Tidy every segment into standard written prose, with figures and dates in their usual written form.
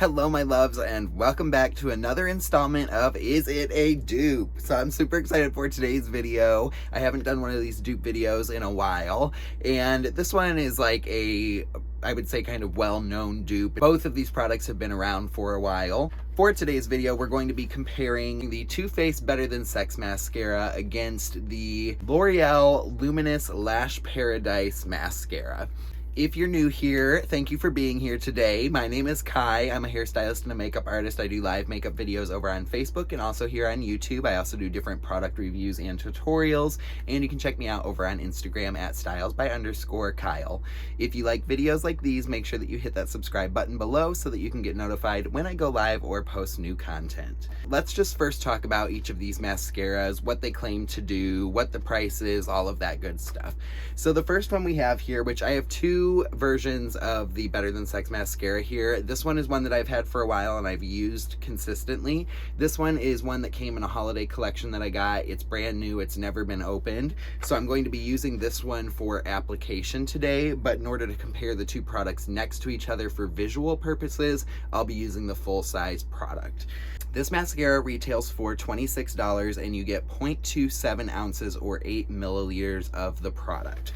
Hello my loves, and welcome back to another installment of Is It a Dupe? So I'm super excited for today's video. I haven't done one of these dupe videos in a while, and this one is like I would say kind of well-known dupe. Both of these products have been around for a while. For today's video, we're going to be comparing the Too Faced Better Than Sex Mascara against the L'Oreal Luminous Lash Paradise Mascara. If you're new here, thank you for being here today. My name is Kai. I'm a hairstylist and a makeup artist. I do live makeup videos over on Facebook and also here on YouTube. I also do different product reviews and tutorials, and you can check me out over on Instagram at stylesby_Kyle. If you like videos like these, make sure that you hit that subscribe button below so that you can get notified when I go live or post new content. Let's just first talk about each of these mascaras, what they claim to do, what the price is, all of that good stuff. So the first one we have here, which I have two versions of the Better Than Sex mascara here. This one is one that I've had for a while and I've used consistently. This one is one that came in a holiday collection that I got. It's brand new, it's never been opened. So I'm going to be using this one for application today, but in order to compare the two products next to each other for visual purposes, I'll be using the full-size product. This mascara retails for $26 and you get 0.27 ounces or 8 milliliters of the product,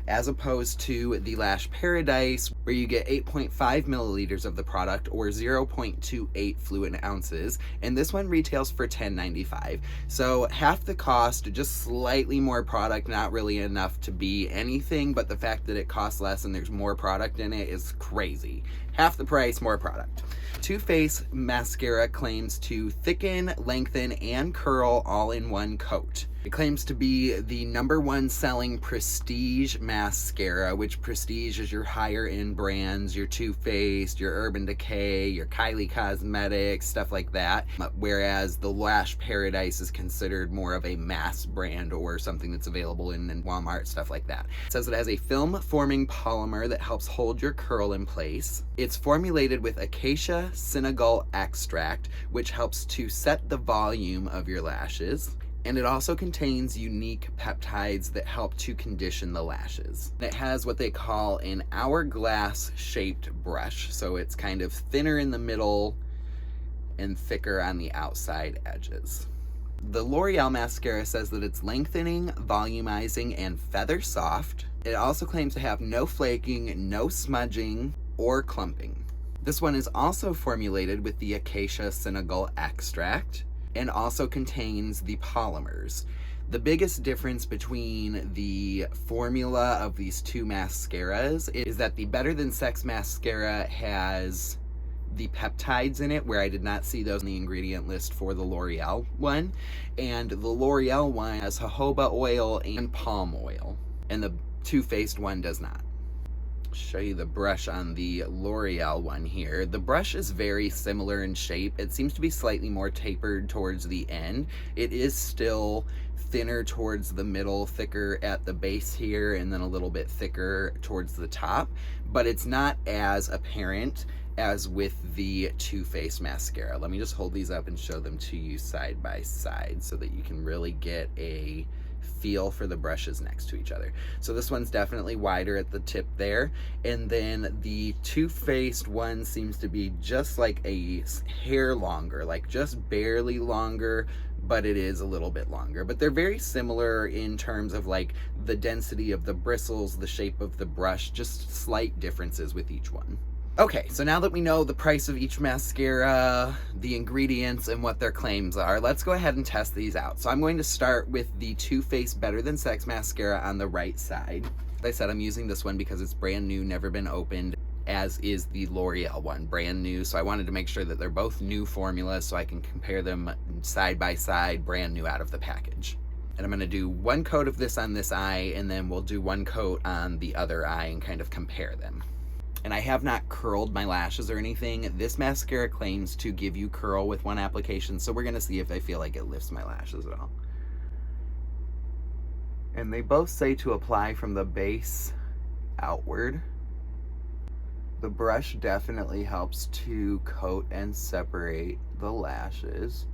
as opposed to the Lash Paradise, where you get 8.5 milliliters of the product or 0.28 fluid ounces, and this one retails for $10.95. So half the cost, just slightly more product, not really enough to be anything, but the fact that it costs less and there's more product in it is crazy. Half the price, more product. Too Faced mascara claims to thicken, lengthen, and curl all in one coat. It claims to be the #1 selling prestige mascara, which prestige is your higher end brands, your Too Faced, your Urban Decay, your Kylie Cosmetics, stuff like that. Whereas the Lash Paradise is considered more of a mass brand or something that's available in Walmart, stuff like that. It says it has a film forming polymer that helps hold your curl in place. It's formulated with acacia Senegal extract, which helps to set the volume of your lashes. And it also contains unique peptides that help to condition the lashes. It has what they call an hourglass shaped brush. So it's kind of thinner in the middle and thicker on the outside edges. The L'Oreal mascara says that it's lengthening, volumizing, and feather soft. It also claims to have no flaking, no smudging, or clumping. This one is also formulated with the acacia Senegal extract and also contains the polymers. The biggest difference between the formula of these two mascaras is that the Better Than Sex mascara has the peptides in it, where I did not see those in the ingredient list for the L'Oreal one, and the L'Oreal one has jojoba oil and palm oil, and the Too Faced one does not. Show you the brush on the L'Oreal one here. The brush is very similar in shape. It seems to be slightly more tapered towards the end. It is still thinner towards the middle, thicker at the base here, and then a little bit thicker towards the top, but it's not as apparent as with the Too Faced mascara. Let me just hold these up and show them to you side by side so that you can really get a feel for the brushes next to each other. So this one's definitely wider at the tip there, and then the Too Faced one seems to be just like a hair longer, like just barely longer, but it is a little bit longer. But they're very similar in terms of like the density of the bristles, the shape of the brush, just slight differences with each one. Okay, so now that we know the price of each mascara, the ingredients, and what their claims are, let's go ahead and test these out. So I'm going to start with the Too Faced Better Than Sex mascara on the right side. Like I said, I'm using this one because it's brand new, never been opened, as is the L'Oreal one, brand new. So I wanted to make sure that they're both new formulas so I can compare them side by side, brand new out of the package. And I'm going to do one coat of this on this eye, and then we'll do one coat on the other eye and kind of compare them. And I have not curled my lashes or anything. This mascara claims to give you curl with one application, so we're gonna see if I feel like it lifts my lashes at all. And they both say to apply from the base outward. The brush definitely helps to coat and separate the lashes.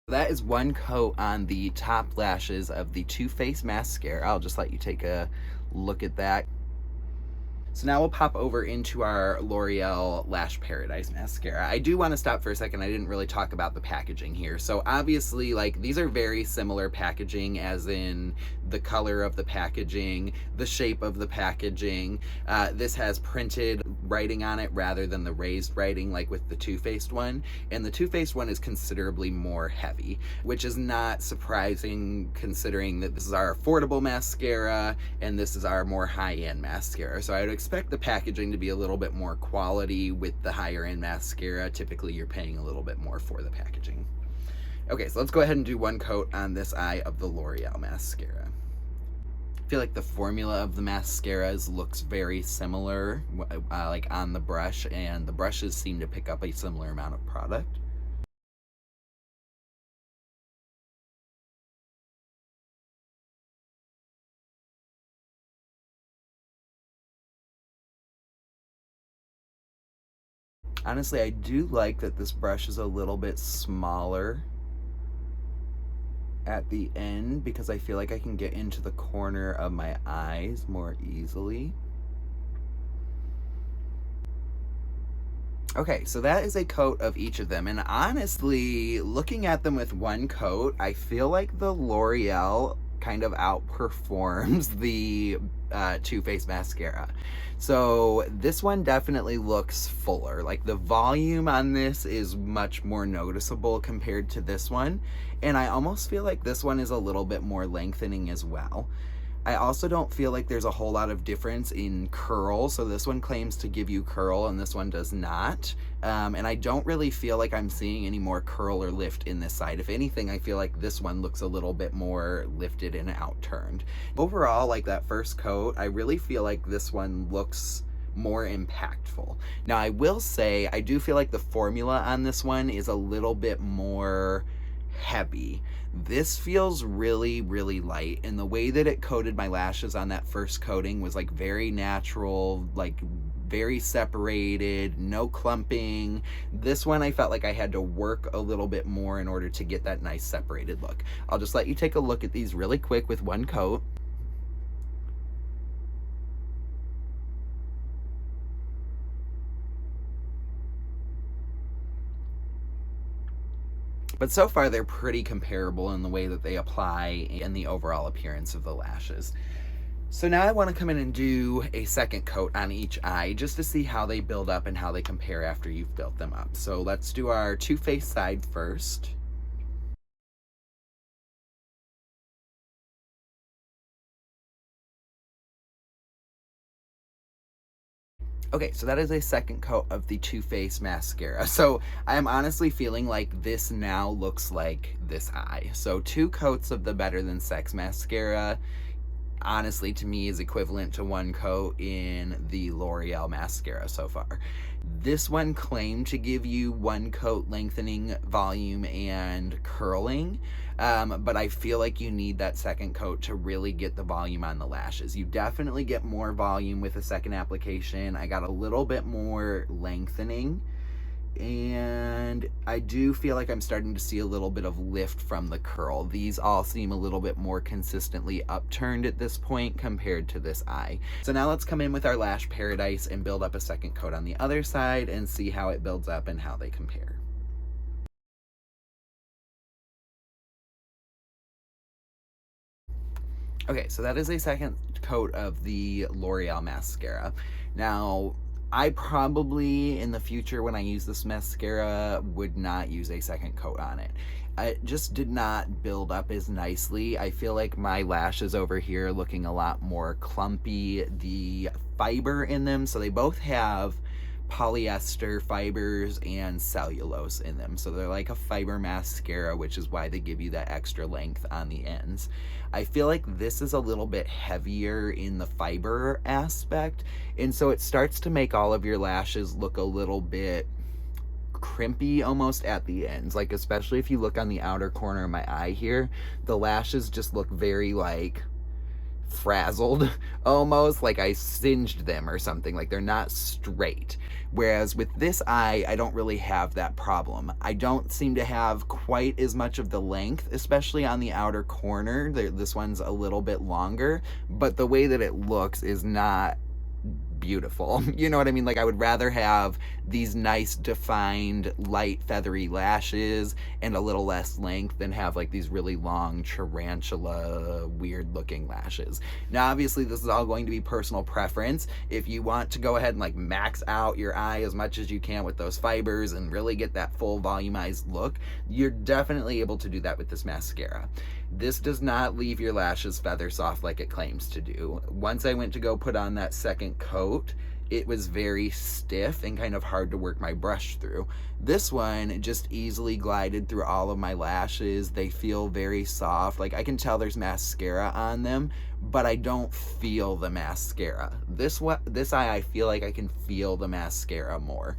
That is one coat on the top lashes of the Too Faced mascara. I'll just let you take a look at that. So now we'll pop over into our L'Oreal Lash Paradise Mascara. I do want to stop for a second. I didn't really talk about the packaging here. So obviously, like, these are very similar packaging, as in the color of the packaging, the shape of the packaging. This has printed writing on it rather than the raised writing like with the Too Faced one. And the Too Faced one is considerably more heavy, which is not surprising considering that this is our affordable mascara and this is our more high-end mascara. So I would expect the packaging to be a little bit more quality with the higher end mascara. Typically you're paying a little bit more for the packaging. Okay, so let's go ahead and do one coat on this eye of the L'Oreal mascara. I feel like the formula of the mascaras looks very similar, like on the brush, and the brushes seem to pick up a similar amount of product. Honestly, I do like that this brush is a little bit smaller at the end because I feel like I can get into the corner of my eyes more easily. Okay, so that is a coat of each of them, and honestly, looking at them with one coat, I feel like the L'Oreal kind of outperforms the Too Faced mascara. So this one definitely looks fuller. Like, the volume on this is much more noticeable compared to this one, and I almost feel like this one is a little bit more lengthening as well. I also don't feel like there's a whole lot of difference in curl. So this one claims to give you curl and this one does not. And I don't really feel like I'm seeing any more curl or lift in this side. If anything, I feel like this one looks a little bit more lifted and outturned. Overall, like that first coat, I really feel like this one looks more impactful. Now, I will say, I do feel like the formula on this one is a little bit more heavy. This feels really, really light, and the way that it coated my lashes on that first coating was like very natural, like very separated, no clumping. This one I felt like I had to work a little bit more in order to get that nice separated look. I'll just let you take a look at these really quick with one coat. But so far, they're pretty comparable in the way that they apply and the overall appearance of the lashes. So now I want to come in and do a second coat on each eye just to see how they build up and how they compare after you've built them up. So let's do our Too Faced side first. Okay, so that is a second coat of the Too Faced mascara. So I am honestly feeling like this now looks like this eye. So 2 coats of the Better Than Sex mascara, honestly, to me, is equivalent to 1 coat in the L'Oreal mascara so far. This one claimed to give you 1 coat lengthening, volume, and curling, but I feel like you need that second coat to really get the volume on the lashes. You definitely get more volume with a second application. I got a little bit more lengthening, and I do feel like I'm starting to see a little bit of lift from the curl. These all seem a little bit more consistently upturned at this point compared to this eye. So now let's come in with our Lash Paradise and build up a second coat on the other side and see how it builds up and how they compare. Okay, so that is a second coat of the L'Oreal mascara. Now, I probably, in the future, when I use this mascara, would not use a second coat on it. It just did not build up as nicely. I feel like my lashes over here are looking a lot more clumpy. The fiber in them, so they both have polyester fibers and cellulose in them, so they're like a fiber mascara, which is why they give you that extra length on the ends. I feel like this is a little bit heavier in the fiber aspect, and so it starts to make all of your lashes look a little bit crimpy almost at the ends. Like, especially if you look on the outer corner of my eye here, the lashes just look very like frazzled, almost like I singed them or something. Like, they're not straight. Whereas with this eye, I don't really have that problem. I don't seem to have quite as much of the length, especially on the outer corner. This one's a little bit longer, but the way that it looks is not beautiful. You know what I mean? Like, I would rather have these nice defined light feathery lashes and a little less length than have like these really long tarantula weird looking lashes. Now obviously this is all going to be personal preference. If you want to go ahead and like max out your eye as much as you can with those fibers and really get that full volumized look, you're definitely able to do that with this mascara. This does not leave your lashes feather soft like it claims to do. Once I went to go put on that second coat, it was very stiff and kind of hard to work my brush through. This one just easily glided through all of my lashes. They feel very soft. Like, I can tell there's mascara on them, but I don't feel the mascara. This eye, I feel like I can feel the mascara more.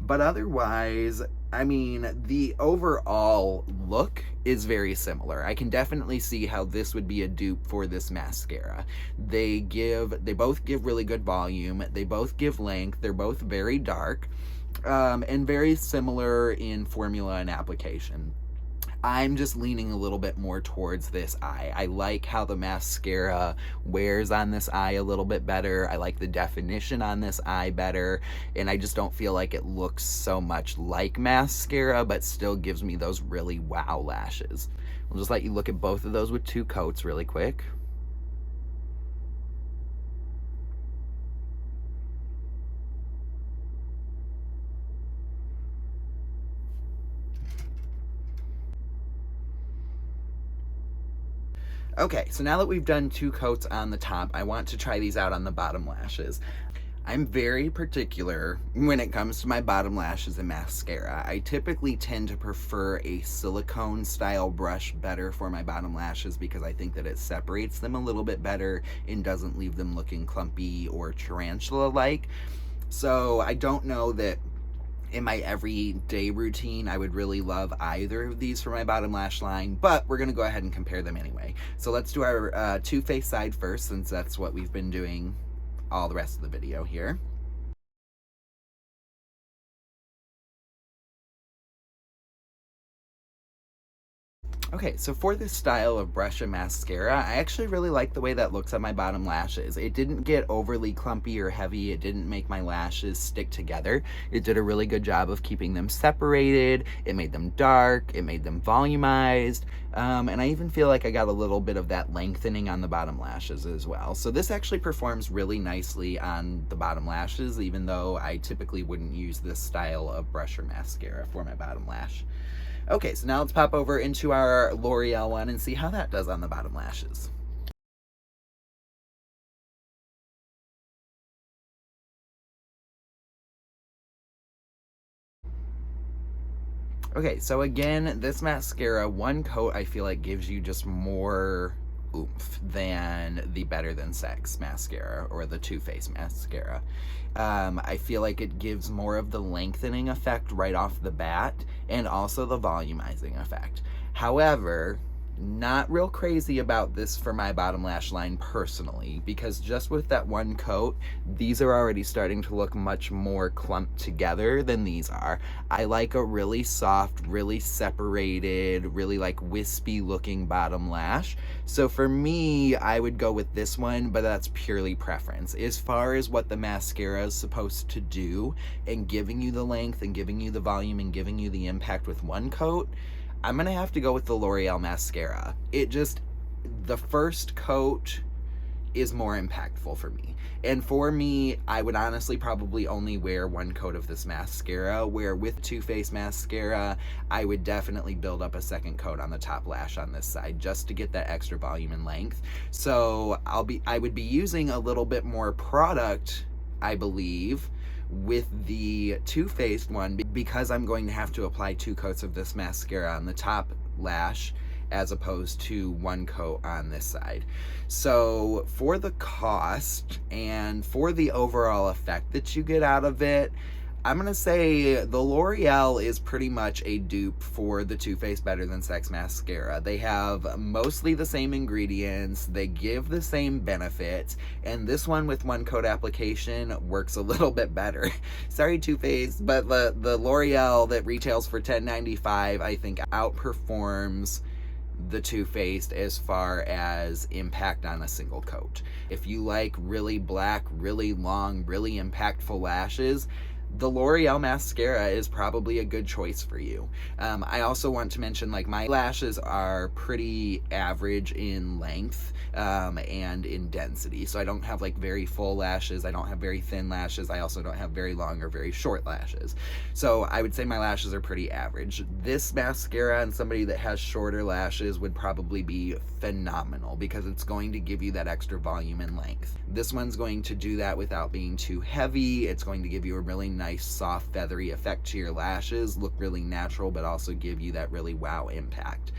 But otherwise, I mean, the overall look is very similar. I can definitely see how this would be a dupe for this mascara. They both give really good volume. They both give length. They're both very dark, and very similar in formula and application. I'm just leaning a little bit more towards this eye. I like how the mascara wears on this eye a little bit better. I like the definition on this eye better, and I just don't feel like it looks so much like mascara, but still gives me those really wow lashes. I'll just let you look at both of those with 2 coats really quick. Okay, so now that we've done 2 coats on the top, I want to try these out on the bottom lashes. I'm very particular when it comes to my bottom lashes and mascara. I typically tend to prefer a silicone style brush better for my bottom lashes because I think that it separates them a little bit better and doesn't leave them looking clumpy or tarantula-like. So I don't know that in my everyday routine I would really love either of these for my bottom lash line, but we're gonna go ahead and compare them anyway. So let's do our Too Faced side first, since that's what we've been doing all the rest of the video here. Okay, so for this style of brush and mascara, I actually really like the way that looks on my bottom lashes. It didn't get overly clumpy or heavy. It didn't make my lashes stick together. It did a really good job of keeping them separated. It made them dark. It made them volumized. And I even feel like I got a little bit of that lengthening on the bottom lashes as well. So this actually performs really nicely on the bottom lashes, even though I typically wouldn't use this style of brush or mascara for my bottom lash. Okay, so now let's pop over into our L'Oreal one and see how that does on the bottom lashes. Okay, so again, this mascara, 1 coat, I feel like gives you just more oomph than the Better Than Sex mascara or the Too Faced mascara. I feel like it gives more of the lengthening effect right off the bat and also the volumizing effect. However, not real crazy about this for my bottom lash line personally, because just with that 1 coat, these are already starting to look much more clumped together than these are. I like a really soft, really separated, really like wispy looking bottom lash. So for me, I would go with this one, but that's purely preference. As far as what the mascara is supposed to do and giving you the length and giving you the volume and giving you the impact with 1 coat, I'm gonna have to go with the L'Oreal mascara. The first coat is more impactful for me. And for me, I would honestly probably only wear 1 coat of this mascara, where with Too Faced mascara, I would definitely build up a 2nd coat on the top lash on this side just to get that extra volume and length. So I would be using a little bit more product, I believe, with the Too Faced one, because I'm going to have to apply 2 coats of this mascara on the top lash as opposed to 1 coat on this side. So for the cost and for the overall effect that you get out of it, I'm gonna say the L'Oreal is pretty much a dupe for the Too Faced Better Than Sex mascara. They have mostly the same ingredients, they give the same benefits, and this one with 1 coat application works a little bit better. Sorry, Too Faced, but the L'Oreal that retails for $10.95 I think outperforms the Too Faced as far as impact on a single coat. If you like really black, really long, really impactful lashes, the L'Oreal mascara is probably a good choice for you. I also want to mention, like, my lashes are pretty average in length and in density. So I don't have like very full lashes, I don't have very thin lashes, I also don't have very long or very short lashes. So I would say my lashes are pretty average. This mascara on somebody that has shorter lashes would probably be phenomenal because it's going to give you that extra volume and length. This one's going to do that without being too heavy. It's going to give you a really nice soft feathery effect to your lashes, look really natural, but also give you that really wow impact.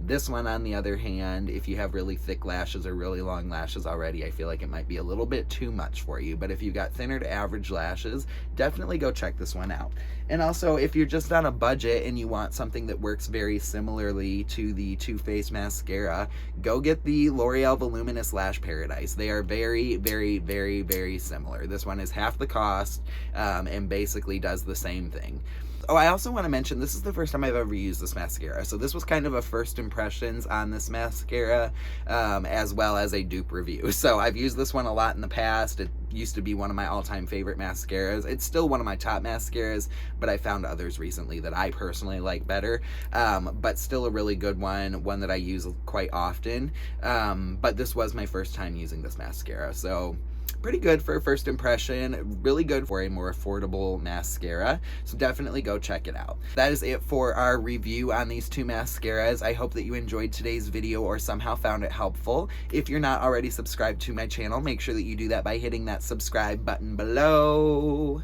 This one, on the other hand, if you have really thick lashes or really long lashes already, I feel like it might be a little bit too much for you. But if you've got thinner to average lashes, definitely go check this one out. And also, if you're just on a budget and you want something that works very similarly to the Too Faced mascara, go get the L'Oreal Voluminous Lash Paradise. They are very, very, very, very similar. This one is half the cost and basically does the same thing. Oh, I also want to mention, this is the first time I've ever used this mascara, so this was kind of a first impressions on this mascara, as well as a dupe review. So I've used this one a lot in the past. It used to be one of my all-time favorite mascaras. It's still one of my top mascaras, but I found others recently that I personally like better, but still a really good one that I use quite often. But this was my first time using this mascara, so pretty good for a first impression, really good for a more affordable mascara, so definitely go check it out. That is it for our review on these two mascaras. I hope that you enjoyed today's video or somehow found it helpful. If you're not already subscribed to my channel, make sure that you do that by hitting that subscribe button below.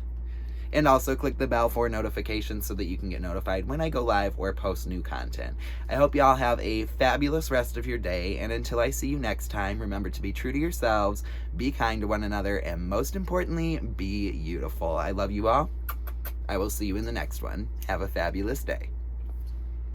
And also click the bell for notifications so that you can get notified when I go live or post new content. I hope y'all have a fabulous rest of your day, and until I see you next time, remember to be true to yourselves, be kind to one another, and most importantly, be beautiful. I love you all. I will see you in the next one. Have a fabulous day.